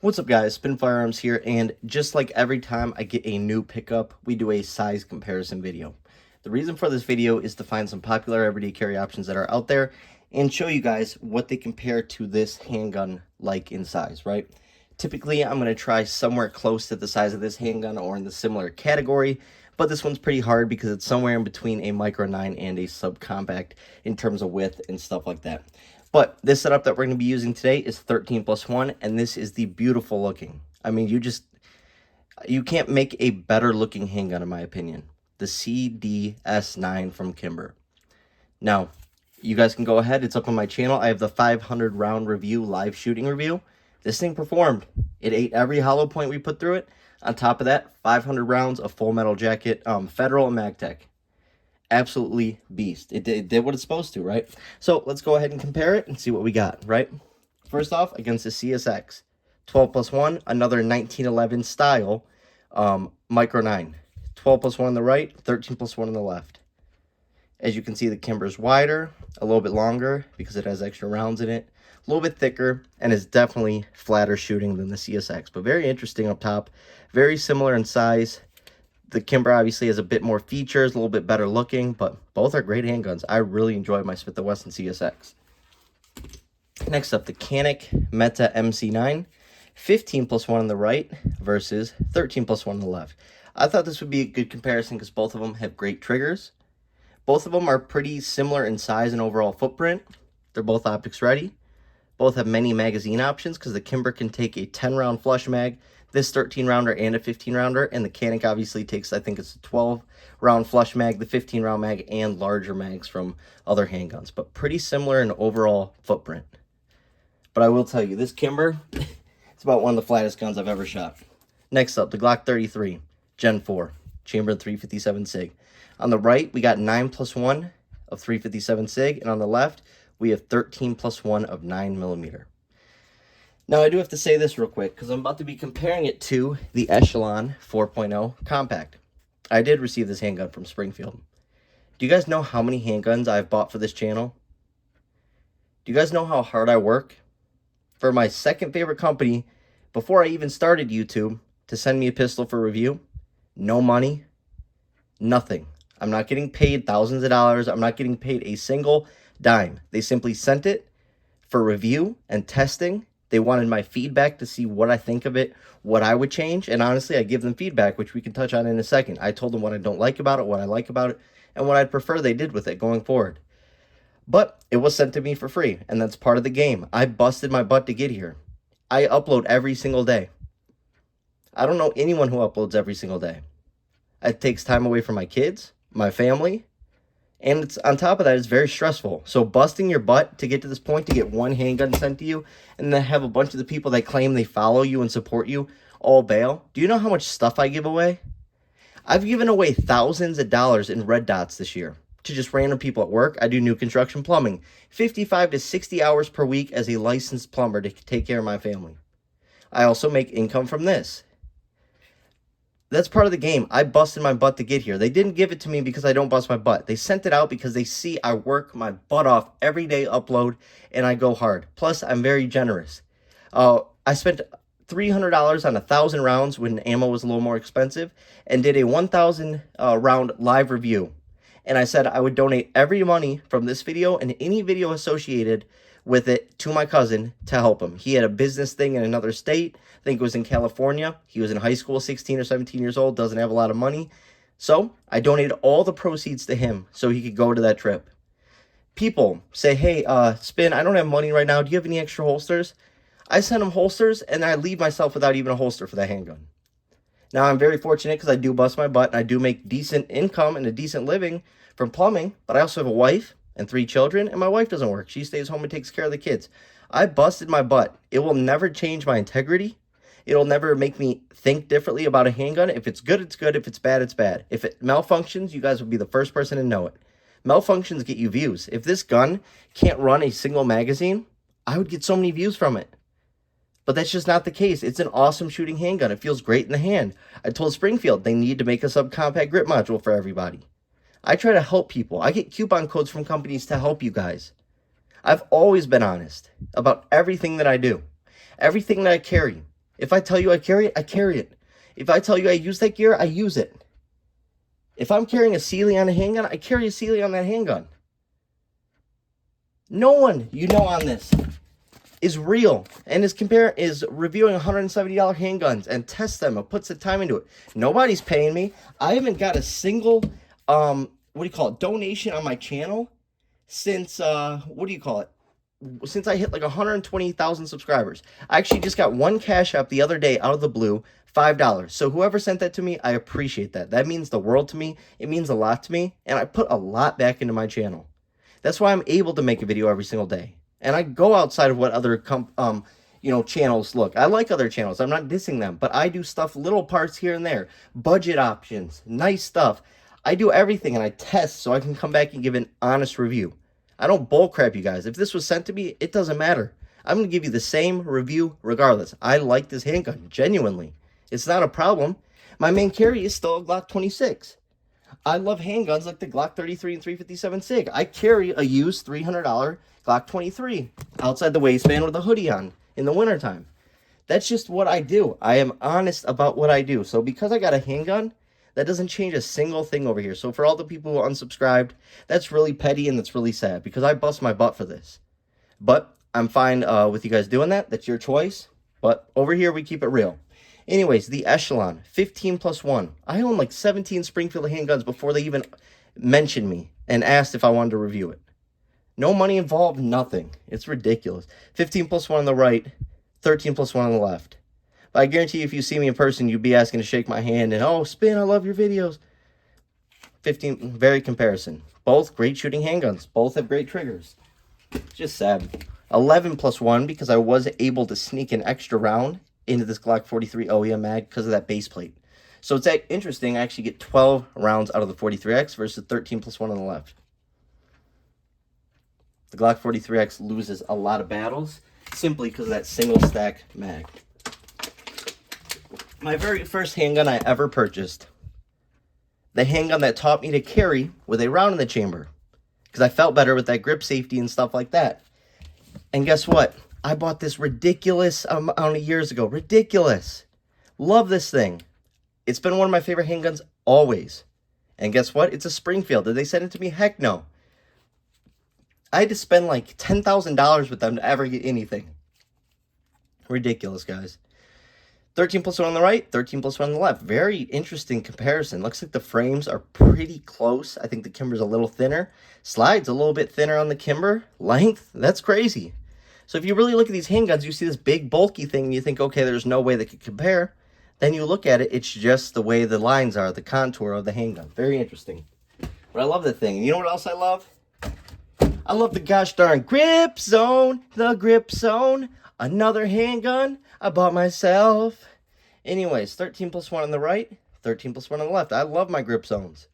What's up guys, Spin Firearms here, and just like every time I get a new pickup, we do a size comparison video. The reason for this video is to find some popular everyday carry options that are out there and show you guys what they compare to this handgun like in size, right? Typically, I'm going to try somewhere close to the size of this handgun or in the similar category, but this one's pretty hard because it's somewhere in between a Micro 9 and a subcompact in terms of width and stuff like that. But this setup that we're going to be using today is 13+1, and this is the beautiful looking. I mean, you can't make a better looking handgun in my opinion. The CDS9 from Kimber. Now, you guys can go ahead. It's up on my channel. I have the 500 round review, live shooting review. This thing performed. It ate every hollow point we put through it. On top of that, 500 rounds of full metal jacket, Federal and MagTech. Absolutely beast. It did what it's supposed to, right? So let's go ahead and compare it and see what we got, right? First off, against the CSX 12+1, another 1911 style Micro 9. 12+1 on the right, 13+1 on the left. As you can see, the Kimber's wider, a little bit longer because it has extra rounds in it, a little bit thicker, and is definitely flatter shooting than the CSX, but very interesting up top, very similar in size. The Kimber obviously has a bit more features, a little bit better looking, but both are great handguns. I really enjoy my Smith & Wesson CSX. Next up, the Canik Meta MC9, 15+1 on the right versus 13+1 on the left. I thought this would be a good comparison because both of them have great triggers. Both of them are pretty similar in size and overall footprint. They're both optics ready. Both have many magazine options because the Kimber can take a 10-round flush mag, this 13-rounder and a 15-rounder, and the Canik obviously takes, I think it's a 12-round flush mag, the 15-round mag, and larger mags from other handguns, but pretty similar in overall footprint. But I will tell you, this Kimber, it's about one of the flattest guns I've ever shot. Next up, the Glock 33, Gen 4, chambered 357 SIG. On the right, we got 9+1 of 357 SIG, and on the left, we have 13+1 of 9mm. Now, I do have to say this real quick, because I'm about to be comparing it to the Echelon 4.0 Compact. I did receive this handgun from Springfield. Do you guys know how many handguns I've bought for this channel? Do you guys know how hard I work? For my second favorite company, before I even started YouTube, to send me a pistol for review, no money, nothing. I'm not getting paid thousands of dollars. I'm not getting paid a single dime. They simply sent it for review and testing. They wanted my feedback to see what I think of it, what I would change, and honestly, I give them feedback, which we can touch on in a second. I told them what I don't like about it, what I like about it, and what I'd prefer they did with it going forward. But it was sent to me for free, and that's part of the game. I busted my butt to get here. I upload every single day. I don't know anyone who uploads every single day. It takes time away from my kids, my family, and it's on top of that, it's very stressful. So busting your butt to get to this point, to get one handgun sent to you, and then have a bunch of the people that claim they follow you and support you all bail. Do you know how much stuff I give away? I've given away thousands of dollars in red dots this year to just random people at work. I do new construction plumbing, 55 to 60 hours per week as a licensed plumber to take care of my family. I also make income from this. That's part of the game. I busted my butt to get here. They didn't give it to me because I don't bust my butt. They sent it out because they see I work my butt off every day, upload, and I go hard. Plus, I'm very generous. I spent $300 on 1,000 rounds when ammo was a little more expensive and did a 1,000 round live review. And I said I would donate every money from this video and any video associated with it to my cousin to help him. He had a business thing in another state. I think it was in California. He was in high school, 16 or 17 years old, doesn't have a lot of money. So I donated all the proceeds to him so he could go to that trip. People say, hey, Spin, I don't have money right now. Do you have any extra holsters? I send him holsters, and I leave myself without even a holster for that handgun. Now, I'm very fortunate because I do bust my butt, and I do make decent income and a decent living from plumbing, but I also have a wife and 3 children, and my wife doesn't work. She stays home and takes care of the kids. I busted my butt. It will never change my integrity. It'll never make me think differently about a handgun. If it's good, it's good. If it's bad, it's bad. If it malfunctions, you guys will be the first person to know it. Malfunctions get you views. If this gun can't run a single magazine, I would get so many views from it. But that's just not the case. It's an awesome shooting handgun. It feels great in the hand. I told Springfield they need to make a subcompact grip module for everybody. I try to help people. I get coupon codes from companies to help you guys. I've always been honest about everything that I do, everything that I carry. If I tell you I carry it, I carry it. If I tell you I use that gear, I use it. If I'm carrying a Sealy on a handgun, I carry a Sealy on that handgun. No one you know on this is real and is reviewing $170 handguns and tests them and puts the time into it. Nobody's paying me. I haven't got a single donation on my channel since since I hit like 120,000 subscribers. I actually just got one Cash App the other day out of the blue, $5. So whoever sent that to me, I appreciate that. That means the world to me. It means a lot to me, and I put a lot back into my channel. That's why I'm able to make a video every single day. And I go outside of what other channels look. I like other channels. I'm not dissing them, but I do stuff, little parts here and there, budget options, nice stuff. I do everything and I test so I can come back and give an honest review. I don't bullcrap you guys. If this was sent to me, it doesn't matter. I'm going to give you the same review regardless. I like this handgun, genuinely. It's not a problem. My main carry is still a Glock 26. I love handguns like the Glock 33 and 357 SIG. I carry a used $300 Glock 23 outside the waistband with a hoodie on in the wintertime. That's just what I do. I am honest about what I do. So because I got a handgun, that doesn't change a single thing over here. So for all the people who unsubscribed, that's really petty and that's really sad because I bust my butt for this. But I'm fine with you guys doing that. That's your choice. But over here, we keep it real. Anyways, the Echelon, 15+1. I own like 17 Springfield handguns before they even mentioned me and asked if I wanted to review it. No money involved, nothing. It's ridiculous. 15+1 on the right, 13+1 on the left. But I guarantee you, if you see me in person, you'd be asking to shake my hand and, oh, Spin, I love your videos. 15, very comparison. Both great shooting handguns. Both have great triggers. Just sad. 11+1 because I was able to sneak an extra round into this Glock 43 OEM mag because of that base plate. So it's interesting. I actually get 12 rounds out of the 43X versus 13+1 on the left. The Glock 43X loses a lot of battles simply because of that single stack mag. My very first handgun I ever purchased, the handgun that taught me to carry with a round in the chamber because I felt better with that grip safety and stuff like that. And guess what? I bought this ridiculous amount of years ago. Ridiculous. Love this thing. It's been one of my favorite handguns always. And guess what? It's a Springfield. Did they send it to me? Heck no. I had to spend like $10,000 with them to ever get anything. Ridiculous, guys. 13+1 on the right, 13+1 on the left. Very interesting comparison. Looks like the frames are pretty close. I think the Kimber's a little thinner. Slide's a little bit thinner on the Kimber. Length, that's crazy. So if you really look at these handguns, you see this big bulky thing and you think, okay, there's no way they could compare. Then you look at it, it's just the way the lines are, the contour of the handgun. Very interesting. But I love that thing. And you know what else I love? I love the gosh darn Grip Zone. The Grip Zone. Another handgun I bought myself. Anyways, 13+1 on the right, 13+1 on the left. I love my Grip Zones.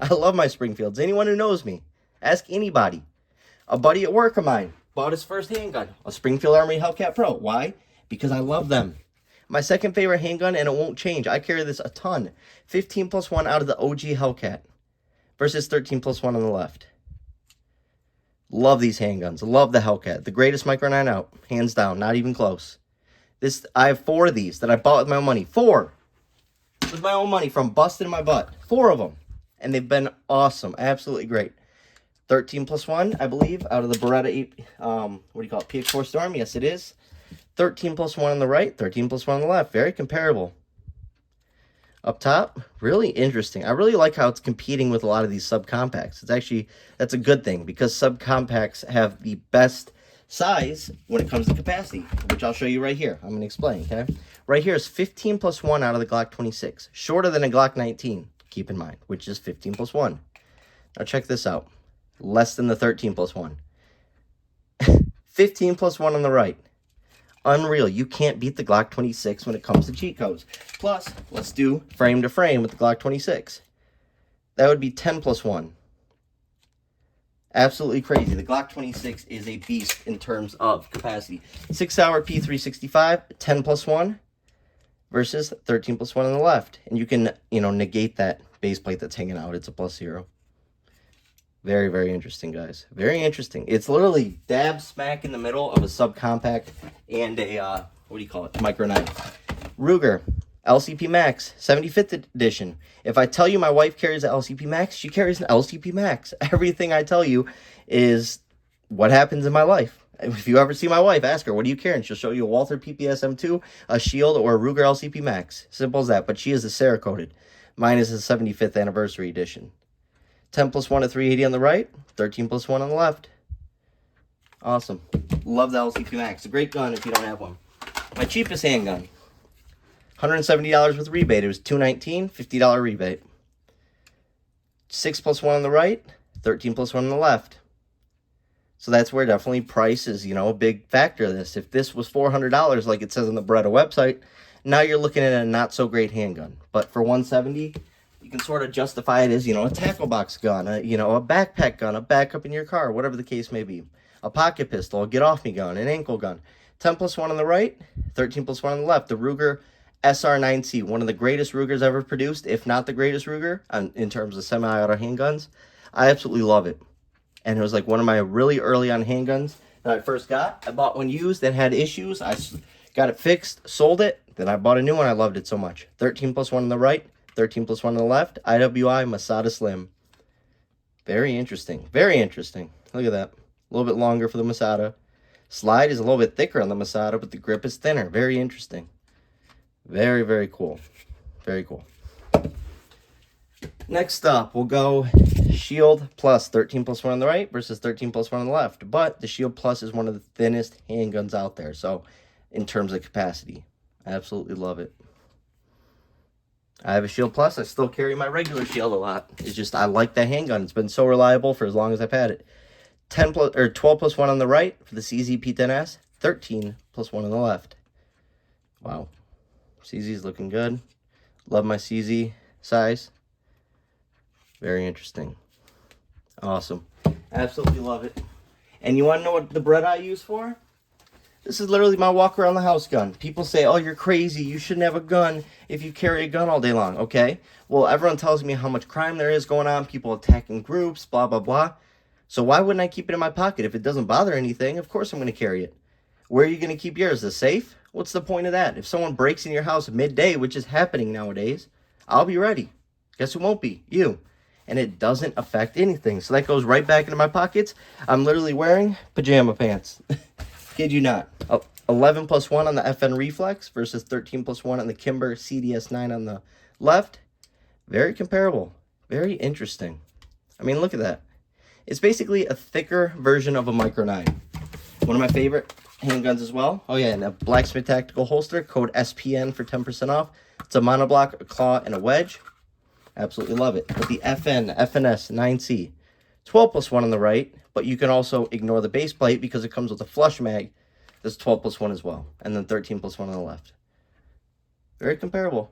I love my Springfields. Anyone who knows me, ask anybody. A buddy at work of mine bought his first handgun, a Springfield Armory Hellcat Pro. Why? Because I love them. My second favorite handgun, and it won't change. I carry this a ton. 15+1 out of the OG Hellcat versus 13+1 on the left. Love these handguns. Love the Hellcat. The greatest Micro 9 out. Hands down. Not even close. I have 4 of these that I bought with my own money. 4. With my own money from busting my butt. 4 of them. And they've been awesome. Absolutely great. 13+1, I believe, out of the Beretta 8, PX4 Storm. Yes, it is. 13+1 on the right, 13+1 on the left. Very comparable. Up top, really interesting. I really like how it's competing with a lot of these subcompacts. It's actually, that's a good thing because subcompacts have the best size when it comes to capacity, which I'll show you right here. I'm going to explain, okay? Right here is 15+1 out of the Glock 26. Shorter than a Glock 19, keep in mind, which is 15+1. Now check this out. Less than the 13+1. 15+1 on the right. Unreal. You can't beat the Glock 26 when it comes to cheat codes. Plus, let's do frame to frame with the Glock 26. That would be 10+1. Absolutely crazy. The Glock 26 is a beast in terms of capacity. 6-hour P365, 10+1 versus 13+1 on the left. And you can, negate that base plate that's hanging out. It's a +0. Very, very interesting, guys. Very interesting. It's literally dab smack in the middle of a subcompact and a what do you call it? Micro 9. Ruger LCP Max 75th edition. If I tell you my wife carries an LCP Max, she carries an LCP Max. Everything I tell you is what happens in my life. If you ever see my wife, ask her, what do you carry? And she'll show you a Walther PPS M2, a Shield, or a Ruger LCP Max. Simple as that. But she is a Cerakoted. Mine is the 75th anniversary edition. 10 plus 1 at 380 on the right, 13 plus 1 on the left. Awesome. Love the LCP Max. A great gun if you don't have one. My cheapest handgun. $170 with rebate. It was $219, $50 rebate. 6 plus 1 on the right, 13 plus 1 on the left. So that's where definitely price is, a big factor of this. If this was $400, like it says on the Beretta website, now you're looking at a not-so-great handgun. But for $170, you can sort of justify it as, a tackle box gun, a backpack gun, a backup in your car, whatever the case may be. A pocket pistol, a get-off-me gun, an ankle gun. 10 plus 1 on the right, 13 plus 1 on the left. The Ruger SR9C, one of the greatest Rugers ever produced, if not the greatest Ruger, in terms of semi-auto handguns. I absolutely love it. And it was like one of my really early on handguns that I first got. I bought one used that had issues. I got it fixed, sold it. Then I bought a new one. I loved it so much. 13 plus 1 on the right, 13 plus 1 on the left. IWI Masada Slim. Very interesting. Very interesting. Look at that. A little bit longer for the Masada. Slide is a little bit thicker on the Masada, but the grip is thinner. Very interesting. Very, very cool. Very cool. Next up, we'll go Shield Plus, 13 plus 1 on the right versus 13 plus 1 on the left. But the Shield Plus is one of the thinnest handguns out there. So, in terms of capacity, I absolutely love it. I have a Shield Plus. I still carry my regular Shield a lot. It's just, I like that handgun. It's been so reliable for as long as I've had it. 12 plus 1 on the right for the CZ P10S. 13 plus 1 on the left. Wow. CZ's looking good. Love my CZ size. Very interesting. Awesome. Absolutely love it. And you want to know what the Beretta I use for? This is literally my walk around the house gun. People say, oh, you're crazy. You shouldn't have a gun if you carry a gun all day long. Okay. Well, everyone tells me how much crime there is going on. People attacking groups, blah, blah, blah. So why wouldn't I keep it in my pocket? If it doesn't bother anything, of course I'm going to carry it. Where are you going to keep yours? The safe? What's the point of that? If someone breaks in your house midday, which is happening nowadays, I'll be ready. Guess who won't be? You. And it doesn't affect anything. So that goes right back into my pockets. I'm literally wearing pajama pants. Kid you not. 11 plus 1 on the FN Reflex versus 13 plus 1 on the Kimber CDS9 on the left. Very comparable. Very interesting. I mean, look at that. It's basically a thicker version of a Micro 9. One of my favorite handguns as well. Oh yeah, and a Blacksmith Tactical holster. Code SPN for 10% off. It's a monoblock, a claw, and a wedge. Absolutely love it. But the FNS 9C. 12 plus 1 on the right. But you can also ignore the base plate because it comes with a flush mag. That's 12 plus 1 as well. And then 13 plus 1 on the left. Very comparable.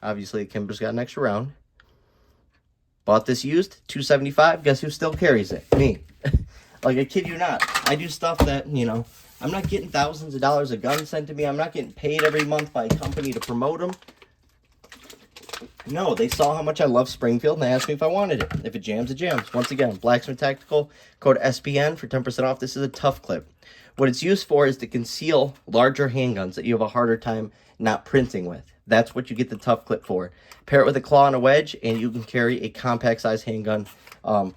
Obviously, Kimber's got an extra round. Bought this used, $275. Guess who still carries it? Me. Like, I kid you not. I do stuff that, I'm not getting thousands of dollars of guns sent to me. I'm not getting paid every month by a company to promote them. No, they saw how much I love Springfield, and they asked me if I wanted it. If it jams, it jams. Once again, Blacksmith Tactical, code SPN for 10% off. This is a tough clip. What it's used for is to conceal larger handguns that you have a harder time not printing with. That's what you get the tough clip for. Pair it with a claw and a wedge, and you can carry a compact size handgun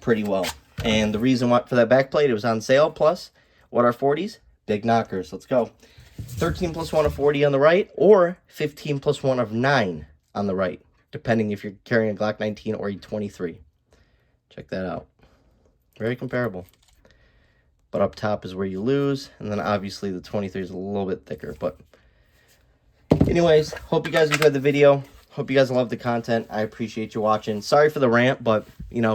pretty well. And the reason why for that back plate, it was on sale. Plus, what are 40s? Big knockers. Let's go. 13 plus 1 of 40 on the right, or 15 plus 1 of 9 on the right, depending if you're carrying a Glock 19 or a 23. Check that out. Very comparable. But up top is where you lose, and then obviously the 23 is a little bit thicker. But anyways, hope you guys enjoyed the video. Hope you guys love the content. I appreciate you watching. Sorry for the rant, but,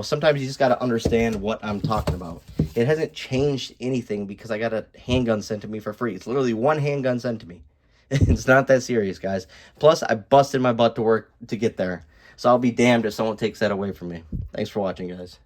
sometimes you just got to understand what I'm talking about. It hasn't changed anything because I got a handgun sent to me for free. It's literally one handgun sent to me. It's not that serious, guys. Plus, I busted my butt to work to get there. So I'll be damned if someone takes that away from me. Thanks for watching, guys.